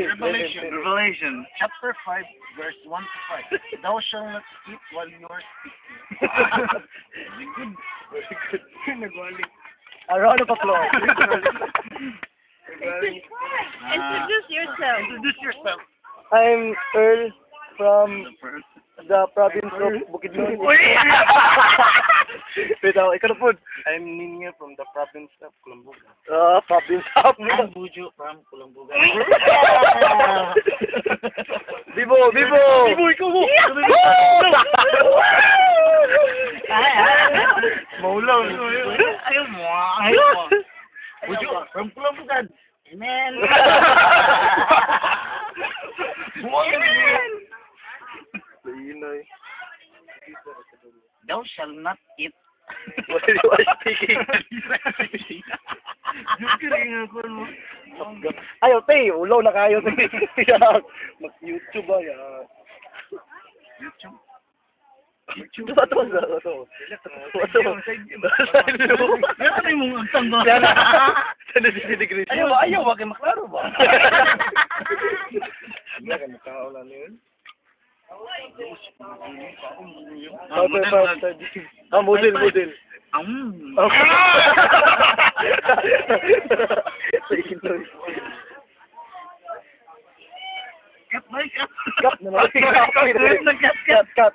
Revelation. Chapter 5, verse 1 to 5. Thou shalt not eat while you are speaking. Nagwalik. Around the applause. Introduce yourself. Introduce yourself. I'm Earl from the province of Bukidnon. Wait, ikaw na po. I'm Ninya from the province of Colomboga. Province of. I'm Bujo from Colomboga. Bibo! Bibo! Bibo, ikaw mo! Maulaw. Ayaw mo. Ayaw mo. Bujo from Colomboga. Amen. Amen. Thou shall not eat. What are you speaking? Ayaw, te. Ulaw na kayo. Mag-YouTube ba yan? YouTube. YouTube ba ito? Ano yung mga agtang ba? Sana disidegree siya. Ayaw, wag kayo maklaro ba? Hindi ka magkakaula na yun. Model. Cut, boy, cut. Cut na lang. Cut. Cut.